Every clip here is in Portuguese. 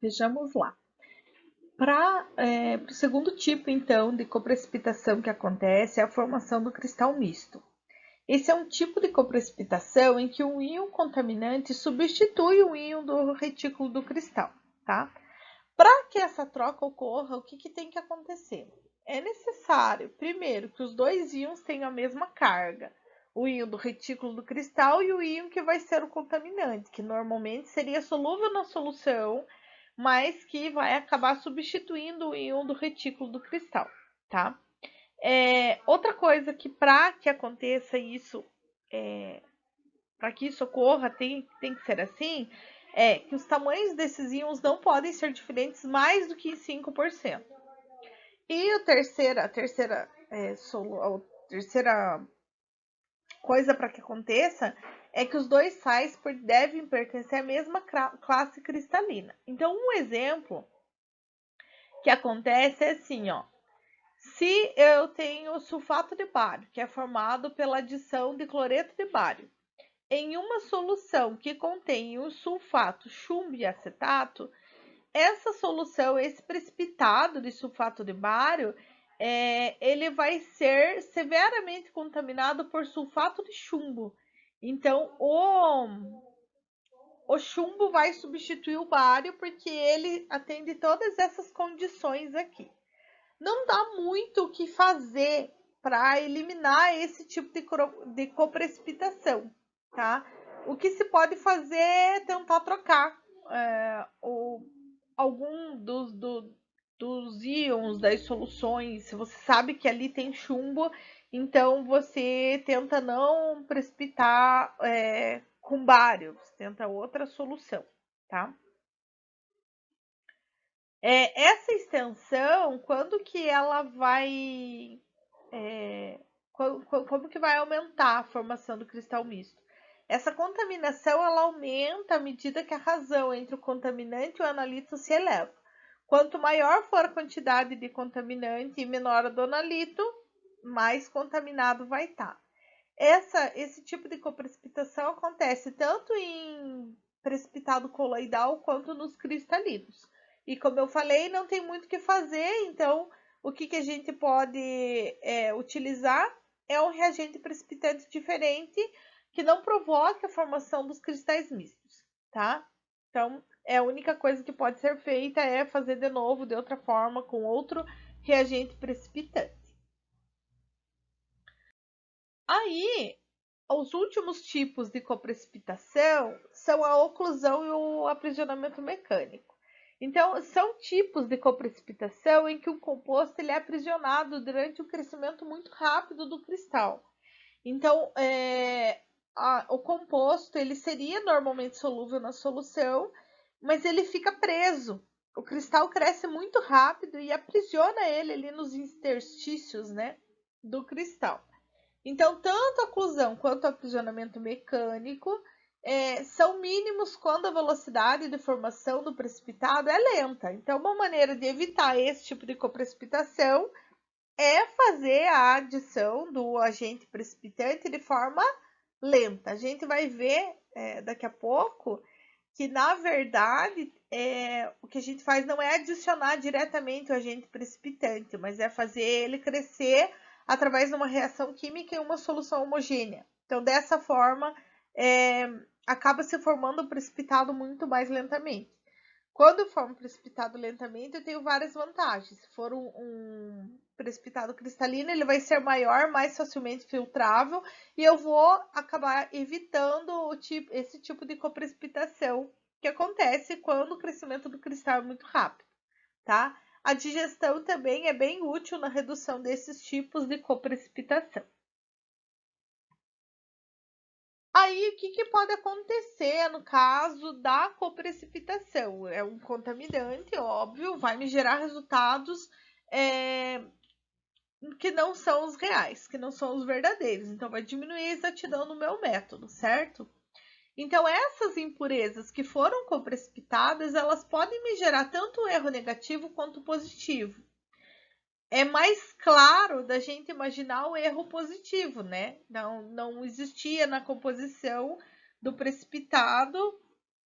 Vejamos lá. Para o segundo tipo, então, de coprecipitação que acontece é a formação do cristal misto. Esse é um tipo de coprecipitação em que um íon contaminante substitui o íon do retículo do cristal, tá? Para que essa troca ocorra, o que tem que acontecer? É necessário, primeiro, que os dois íons tenham a mesma carga, o íon do retículo do cristal e o íon que vai ser o contaminante, que normalmente seria solúvel na solução, mas que vai acabar substituindo o íon do retículo do cristal, tá? Outra coisa que para que aconteça isso, para que isso ocorra, tem que ser assim, é que os tamanhos desses íons não podem ser diferentes mais do que 5%. E a terceira coisa para que aconteça é que os dois sais devem pertencer à mesma classe cristalina. Então, um exemplo que acontece é assim, ó. Se eu tenho sulfato de bário, que é formado pela adição de cloreto de bário, em uma solução que contém o sulfato, chumbo e acetato, essa solução, esse precipitado de sulfato de bário, ele vai ser severamente contaminado por sulfato de chumbo. Então, o chumbo vai substituir o bário porque ele atende todas essas condições aqui. Não dá muito o que fazer para eliminar esse tipo de coprecipitação, tá? O que se pode fazer é tentar trocar algum dos íons das soluções. Se você sabe que ali tem chumbo, então você tenta não precipitar com bário, você tenta outra solução, tá? Essa extensão, quando que ela vai. Como que vai aumentar a formação do cristal misto? Essa contaminação ela aumenta à medida que a razão entre o contaminante e o analito se eleva. Quanto maior for a quantidade de contaminante e menor a do analito, mais contaminado vai estar. Esse tipo de coprecipitação acontece tanto em precipitado coloidal quanto nos cristalinos. E como eu falei, não tem muito o que fazer, então o que a gente pode utilizar é um reagente precipitante diferente que não provoque a formação dos cristais mistos, tá? Então, a única coisa que pode ser feita é fazer de novo, de outra forma, com outro reagente precipitante. Aí, os últimos tipos de coprecipitação são a oclusão e o aprisionamento mecânico. Então, são tipos de coprecipitação em que o composto ele é aprisionado durante o crescimento muito rápido do cristal. Então, o composto ele seria normalmente solúvel na solução, mas ele fica preso. O cristal cresce muito rápido e aprisiona ele ali nos interstícios, né, do cristal. Então, tanto a oclusão quanto o aprisionamento mecânico são mínimos quando a velocidade de formação do precipitado é lenta. Então, uma maneira de evitar esse tipo de coprecipitação é fazer a adição do agente precipitante de forma lenta. A gente vai ver daqui a pouco que, na verdade, o que a gente faz não é adicionar diretamente o agente precipitante, mas é fazer ele crescer através de uma reação química em uma solução homogênea. Então, dessa forma, acaba se formando um precipitado muito mais lentamente. Quando eu formo precipitado lentamente, eu tenho várias vantagens. Se for um precipitado cristalino, ele vai ser maior, mais facilmente filtrável, e eu vou acabar evitando esse tipo de coprecipitação que acontece quando o crescimento do cristal é muito rápido, tá? A digestão também é bem útil na redução desses tipos de coprecipitação. Aí, o que pode acontecer no caso da coprecipitação? É um contaminante, óbvio, vai me gerar resultados é, que não são os reais, que não são os verdadeiros. Então, vai diminuir a exatidão no meu método, certo? Então, essas impurezas que foram coprecipitadas, elas podem me gerar tanto erro negativo quanto positivo. É mais claro da gente imaginar o erro positivo, né? Não existia na composição do precipitado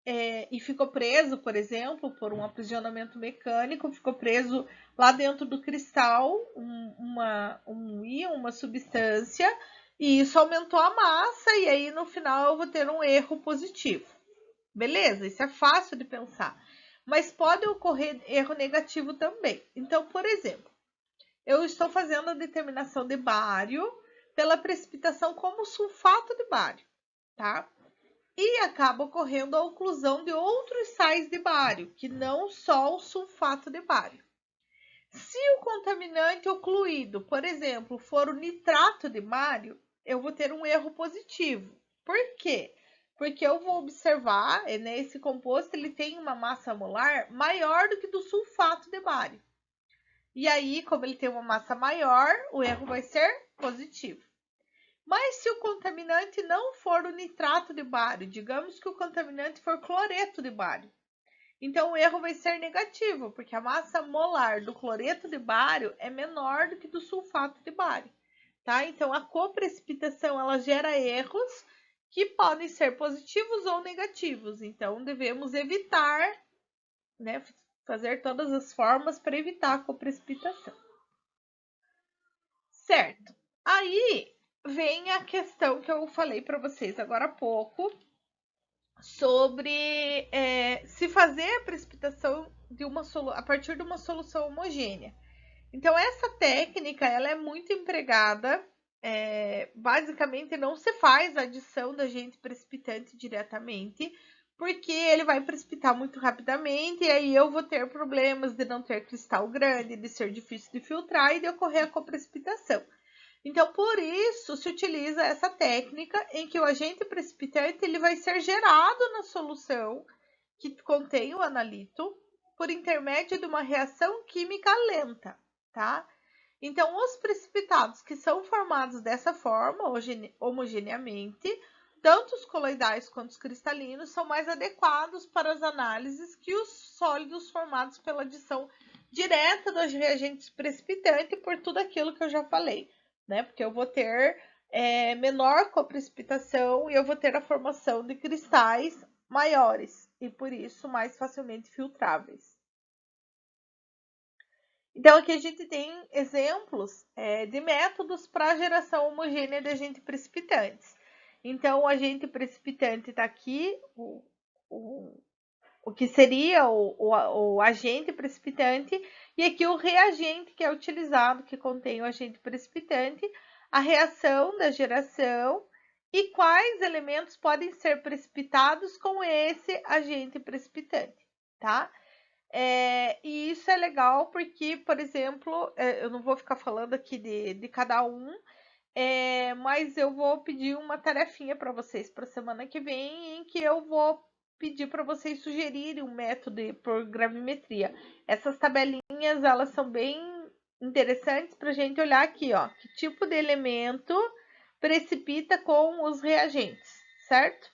e ficou preso, por exemplo, por um aprisionamento mecânico, ficou preso lá dentro do cristal um íon, uma substância, e isso aumentou a massa, e aí no final eu vou ter um erro positivo. Beleza, isso é fácil de pensar. Mas pode ocorrer erro negativo também. Então, por exemplo, eu estou fazendo a determinação de bário pela precipitação como sulfato de bário, tá? E acaba ocorrendo a oclusão de outros sais de bário, que não só o sulfato de bário. Se o contaminante ocluído, por exemplo, for o nitrato de bário, eu vou ter um erro positivo. Por quê? Porque eu vou observar, né, esse composto ele tem uma massa molar maior do que do sulfato de bário. E aí, como ele tem uma massa maior, o erro vai ser positivo. Mas se o contaminante não for o nitrato de bário, digamos que o contaminante for cloreto de bário, então o erro vai ser negativo, porque a massa molar do cloreto de bário é menor do que do sulfato de bário, tá? Então a coprecipitação ela gera erros que podem ser positivos ou negativos. Então devemos evitar, né, fazer todas as formas para evitar a coprecipitação. Certo. Aí vem a questão que eu falei para vocês agora há pouco sobre se fazer a precipitação de a partir de uma solução homogênea. Então essa técnica ela é muito empregada. Basicamente não se faz a adição do agente precipitante diretamente, porque ele vai precipitar muito rapidamente e aí eu vou ter problemas de não ter cristal grande, de ser difícil de filtrar e de ocorrer a coprecipitação. Então, por isso, se utiliza essa técnica em que o agente precipitante ele vai ser gerado na solução que contém o analito por intermédio de uma reação química lenta, tá? Então, os precipitados que são formados dessa forma, homogeneamente, tanto os coloidais quanto os cristalinos, são mais adequados para as análises que os sólidos formados pela adição direta dos reagentes precipitantes, por tudo aquilo que eu já falei, né? Porque eu vou ter menor coprecipitação e eu vou ter a formação de cristais maiores e por isso mais facilmente filtráveis. Então aqui a gente tem exemplos de métodos para a geração homogênea de agentes precipitantes. Então o agente precipitante está aqui, o que seria o agente precipitante, e aqui o reagente que é utilizado, que contém o agente precipitante, a reação da geração e quais elementos podem ser precipitados com esse agente precipitante, tá? E isso é legal porque, por exemplo, eu não vou ficar falando aqui de cada um, mas eu vou pedir uma tarefinha para vocês para a semana que vem, em que eu vou pedir para vocês sugerirem um método por gravimetria. Essas tabelinhas, elas são bem interessantes para a gente olhar aqui, ó, que tipo de elemento precipita com os reagentes, certo?